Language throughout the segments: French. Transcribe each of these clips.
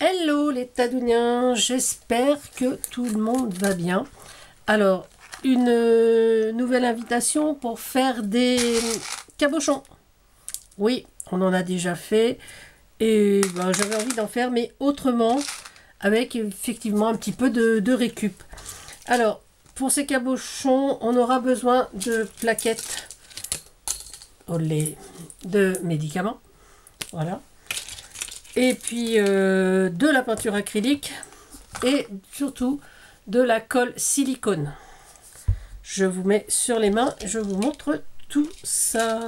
Hello les Tadouniens, j'espère que tout le monde va bien. Alors, une nouvelle invitation pour faire des cabochons. Oui, on en a déjà fait et j'avais envie d'en faire, mais autrement, avec effectivement un petit peu de récup. Alors, pour ces cabochons, on aura besoin de plaquettes de médicaments. Voilà. Et puis de la peinture acrylique et surtout de la colle silicone. Je vous mets sur les mains, je vous montre tout ça.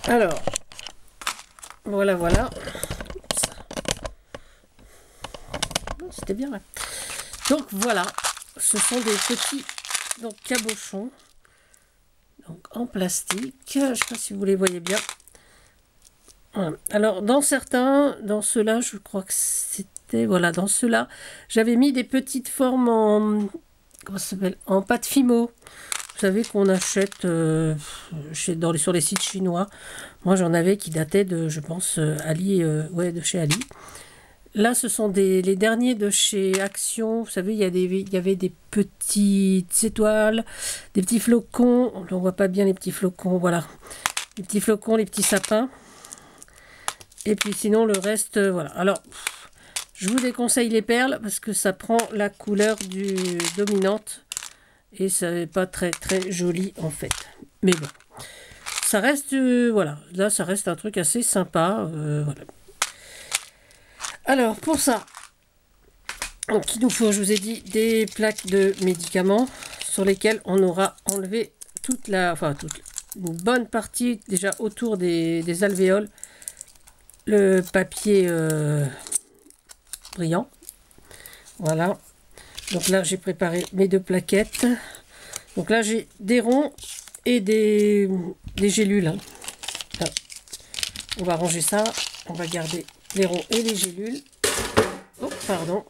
Alors, voilà. C'était bien là. Donc voilà, ce sont des petits cabochons en plastique. Je ne sais pas si vous les voyez bien. Voilà. Alors dans ceux-là, je crois que c'était, voilà, dans ceux-là, j'avais mis des petites formes en, comment ça s'appelle, en pâte Fimo. Vous savez qu'on achète sur les sites chinois. Moi j'en avais qui dataient de, je pense, Ali, de chez Ali. Là, ce sont les derniers de chez Action. Vous savez, il y avait des petites étoiles, des petits flocons. On ne voit pas bien les petits flocons, voilà. Les petits flocons, les petits sapins. Et puis sinon, le reste, voilà. Alors, je vous déconseille les perles parce que ça prend la couleur dominante. Et ça n'est pas très très joli en fait. Mais bon, ça reste, voilà. Là, ça reste un truc assez sympa. Voilà. Alors, pour ça, donc, il nous faut, je vous ai dit, des plaques de médicaments sur lesquelles on aura enlevé une bonne partie déjà autour des alvéoles. Le papier brillant. Voilà. Donc là, j'ai préparé mes deux plaquettes. Donc là, j'ai des ronds et des gélules. Là. On va ranger ça. On va garder les ronds et les gélules. Oh, pardon.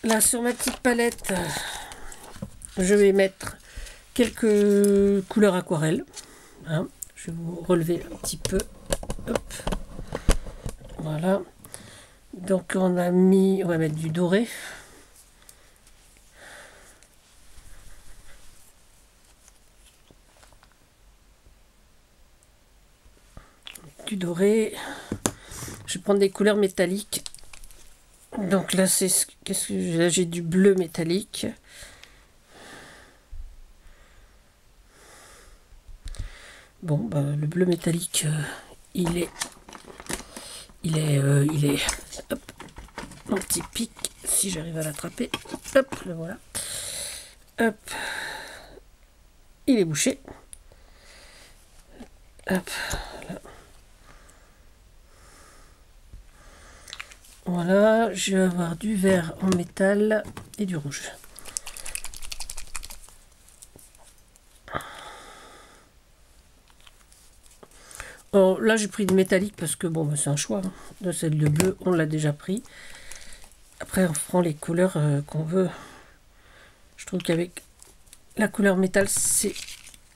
Là, sur ma petite palette, je vais mettre quelques couleurs aquarelles. Hein. Je vais vous relever un petit peu. Hop. Voilà. Donc, on va mettre du doré. Du doré. Je vais prendre des couleurs métalliques. Donc là, là, j'ai du bleu métallique. Bon, le bleu métallique, il est hop, mon petit pic, si j'arrive à l'attraper. Hop, le voilà. Hop, il est bouché. Hop, là. Voilà, je vais avoir du vert en métal et du rouge. Alors, là, j'ai pris du métallique parce que bon, c'est un choix. Hein. De celle de bleu, on l'a déjà pris. Après, on prend les couleurs qu'on veut. Je trouve qu'avec la couleur métal, c'est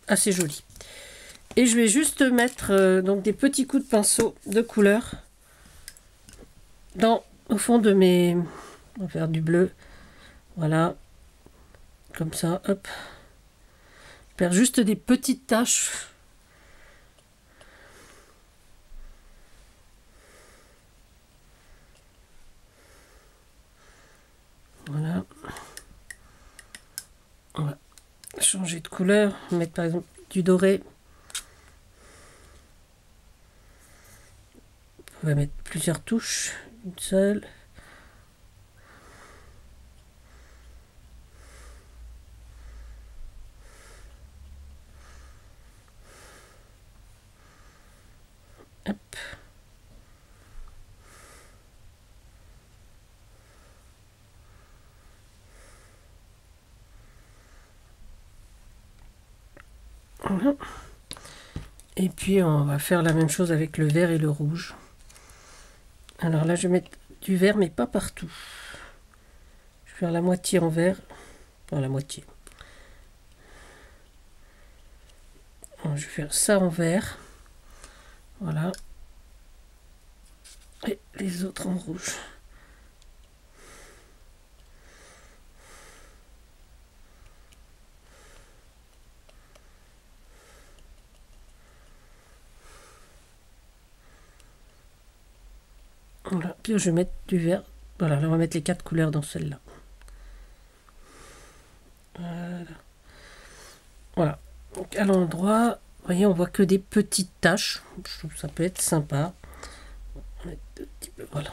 assez joli. Et je vais juste mettre donc des petits coups de pinceau de couleur au fond de mes... On va faire du bleu. Voilà. Comme ça, hop. Faire juste des petites taches. Voilà. On va changer de couleur. Mettre par exemple du doré. On va mettre plusieurs touches. Une seule. Hop. Voilà. Et puis on va faire la même chose avec le vert et le rouge. Alors là je vais mettre du vert mais pas partout. Je vais faire la moitié en vert. Pas la moitié. Alors, je vais faire ça en vert. Voilà. les autres en rouge. Voilà, puis je vais mettre du vert. Voilà, là, on va mettre les 4 couleurs dans celle-là. Voilà. Voilà. Donc à l'endroit, vous voyez, on voit que des petites taches. Je trouve que ça peut être sympa. Voilà.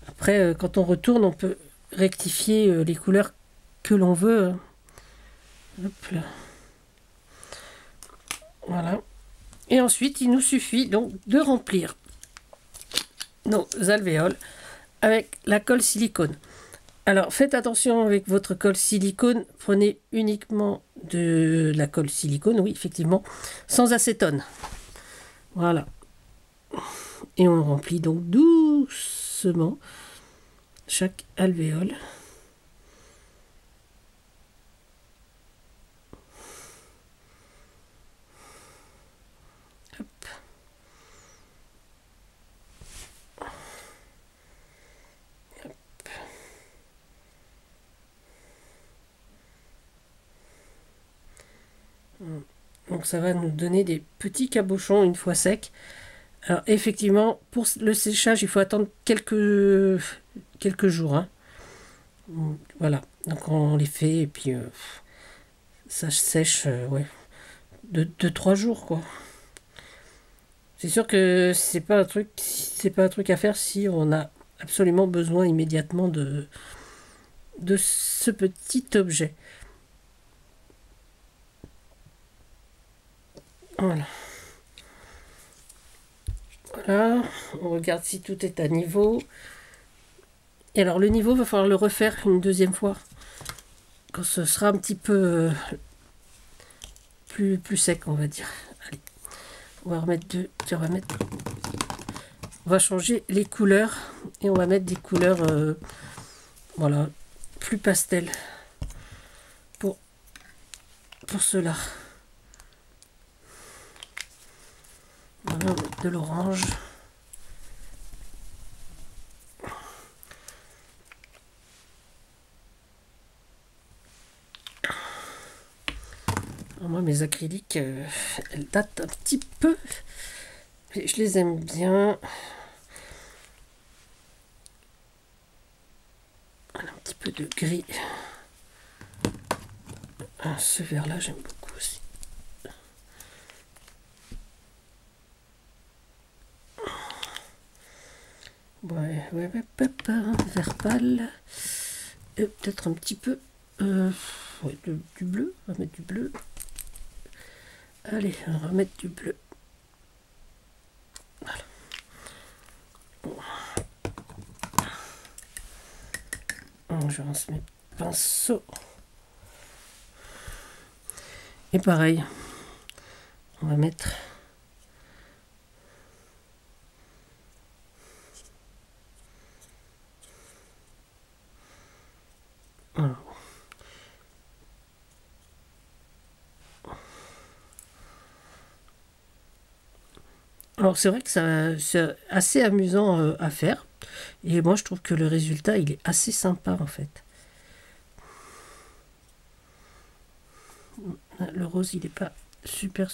Après, quand on retourne, on peut rectifier les couleurs que l'on veut. Hop là. Voilà. Et ensuite, il nous suffit donc de remplir nos alvéoles avec la colle silicone. Alors, faites attention avec votre colle silicone. Prenez uniquement de la colle silicone, oui, effectivement, sans acétone. Voilà. Et on remplit donc doucement chaque alvéole. Hop. Hop. Donc ça va nous donner des petits cabochons une fois secs. Alors effectivement, pour le séchage, il faut attendre quelques jours. Hein. Voilà, donc on les fait et puis ça sèche ouais, de 3 jours quoi. C'est sûr que c'est pas un truc à faire si on a absolument besoin immédiatement de ce petit objet. Voilà. Voilà, on regarde si tout est à niveau. Et alors le niveau, va falloir le refaire une deuxième fois. Quand ce sera un petit peu plus sec, on va dire. Allez, on va remettre deux. Tiens, on va changer les couleurs et on va mettre des couleurs voilà, plus pastel pour cela. Voilà, de l'orange. Moi, mes acryliques, elles datent un petit peu. Mais je les aime bien. Un petit peu de gris. Ah, ce vert-là, j'aime beaucoup aussi. Ouais, vert pâle. Et peut-être un petit peu ouais, du bleu. On va mettre du bleu. Allez, on va mettre du bleu. Voilà. Je rince mes pinceaux. Et pareil, on va mettre voilà. Alors c'est vrai que c'est assez amusant à faire. Et moi je trouve que le résultat il est assez sympa en fait. Le rose il n'est pas super.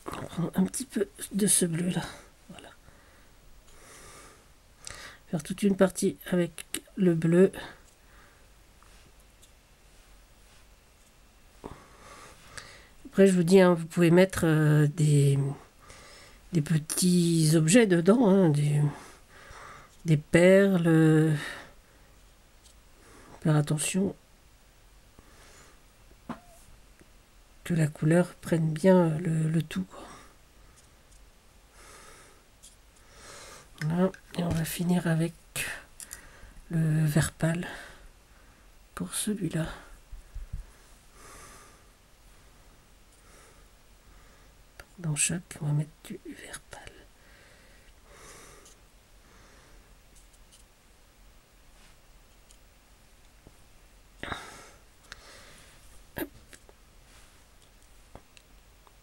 On prend un petit peu de ce bleu là. Voilà. Faire toute une partie avec le bleu. Après je vous dis, hein, vous pouvez mettre des petits objets dedans, hein, des perles. Faire attention que la couleur prenne bien le tout, quoi. Voilà. Et on va finir avec le vert pâle pour celui-là. Dans chaque, on va mettre du vert pâle.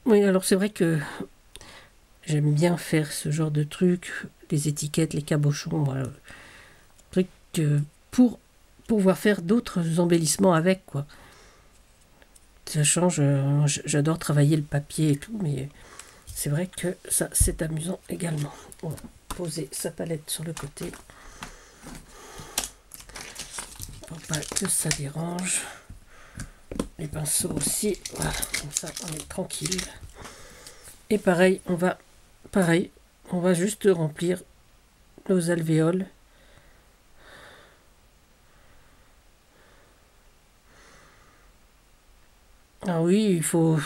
Oui, alors c'est vrai que J'aime bien faire ce genre de trucs, les étiquettes, les cabochons, voilà. Truc pour pouvoir faire d'autres embellissements avec, quoi. Ça change, j'adore travailler le papier et tout, mais c'est vrai que ça, c'est amusant également. On va poser sa palette sur le côté pour pas que ça dérange. Les pinceaux aussi, voilà, comme ça on est tranquille. Et pareil, on va juste remplir nos alvéoles. Ah oui,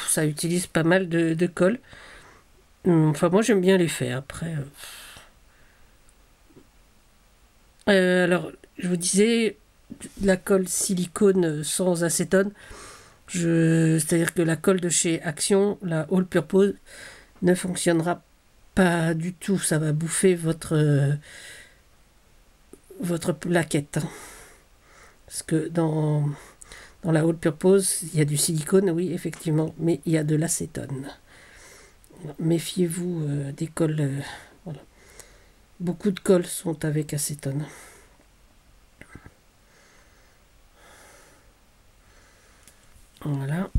ça utilise pas mal de colle. Enfin, moi j'aime bien les faire. Après, alors, je vous disais, la colle silicone sans acétone. C'est-à-dire que la colle de chez Action, la All Purpose, ne fonctionnera pas du tout. Ça va bouffer votre plaquette. Hein. Parce que dans la All Purpose, il y a du silicone, oui, effectivement, mais il y a de l'acétone. Méfiez-vous des colles. Voilà. Beaucoup de colles sont avec acétone. Voilà.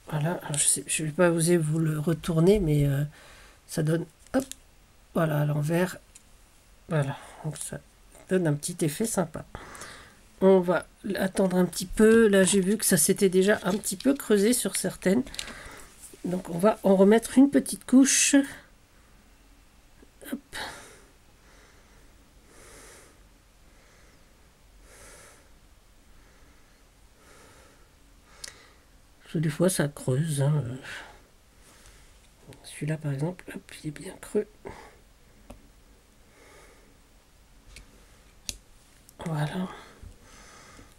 Voilà. Alors, je ne vais pas oser vous le retourner, mais ça donne, hop, voilà, à l'envers. Voilà. Donc ça donne un petit effet sympa. On va attendre un petit peu. Là, j'ai vu que ça s'était déjà un petit peu creusé sur certaines. Donc, on va en remettre une petite couche. Hop. Parce que des fois, ça creuse. Hein. Celui-là, par exemple, hop, il est bien creux. Voilà.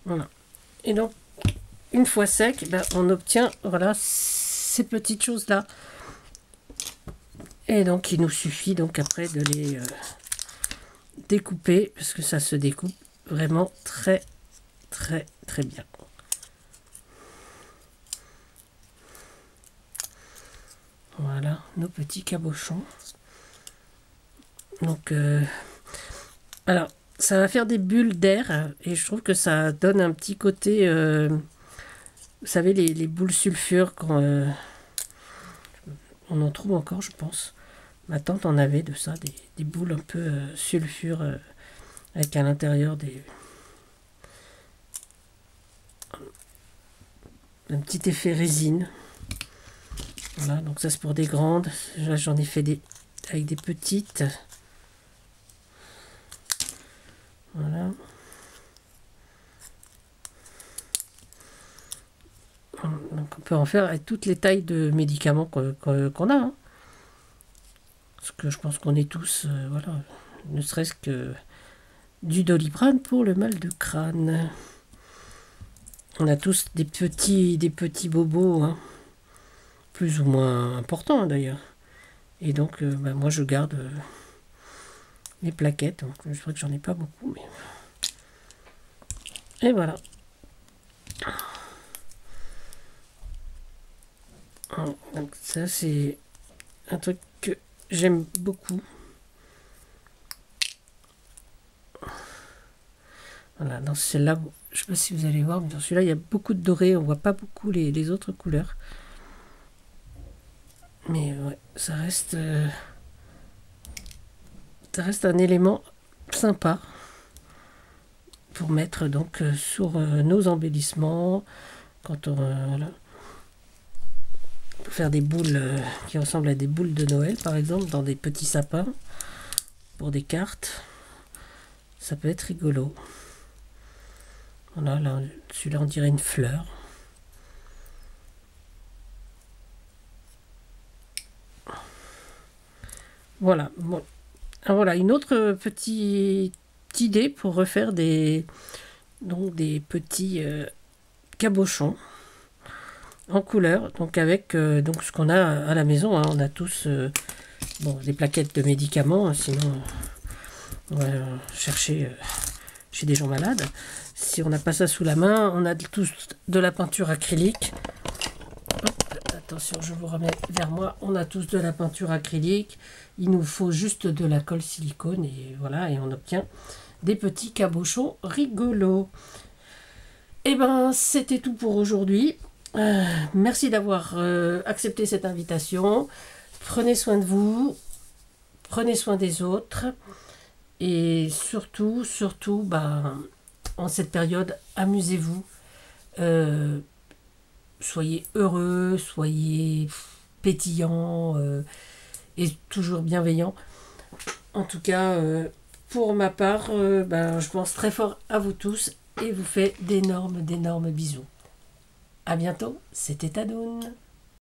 Voilà. Et donc, une fois sec, ben, on obtient voilà, ces petites choses-là. Et donc, il nous suffit donc après de les découper, parce que ça se découpe vraiment très, très, très bien. Voilà, nos petits cabochons. Donc, alors, ça va faire des bulles d'air, et je trouve que ça donne un petit côté... vous savez, les boules sulfure, quand on en trouve encore, je pense. Ma tante en avait de ça, des boules un peu sulfure, avec à l'intérieur un petit effet résine. Voilà, donc ça c'est pour des grandes. Là j'en ai fait avec des petites. Voilà. Donc on peut en faire avec toutes les tailles de médicaments qu'on a. Hein. Parce que je pense qu'on est tous, voilà, ne serait-ce que du Doliprane pour le mal de crâne. On a tous des petits bobos, hein, plus ou moins importants d'ailleurs. Et donc, bah, moi je garde les plaquettes. Donc, je crois que j'en ai pas beaucoup, mais et voilà. Donc ça c'est un truc que j'aime beaucoup. Voilà, dans celle-là, je sais pas si vous allez voir, mais dans celui-là, il y a beaucoup de doré. On voit pas beaucoup les autres couleurs. Mais ouais, ça reste un élément sympa pour mettre donc sur nos embellissements. Quand on voilà, pour faire des boules qui ressemblent à des boules de Noël, par exemple, dans des petits sapins pour des cartes. Ça peut être rigolo. Voilà, là, celui-là on dirait une fleur. Voilà, bon. Alors voilà, une autre petite idée pour refaire des petits cabochons en couleur, donc avec donc ce qu'on a à la maison. Hein. On a tous bon, des plaquettes de médicaments, hein, sinon on va chercher chez des gens malades. Si on n'a pas ça sous la main, on a tous de la peinture acrylique. Hop, attention, je vous remets vers moi. On a tous de la peinture acrylique. Il nous faut juste de la colle silicone et voilà, et on obtient des petits cabochons rigolos. Et ben, c'était tout pour aujourd'hui. Merci d'avoir accepté cette invitation. Prenez soin de vous, prenez soin des autres et surtout, en cette période, amusez-vous. Soyez heureux, soyez pétillants et toujours bienveillants. En tout cas, pour ma part, je pense très fort à vous tous et vous fais d'énormes bisous. À bientôt, c'était Tadoun.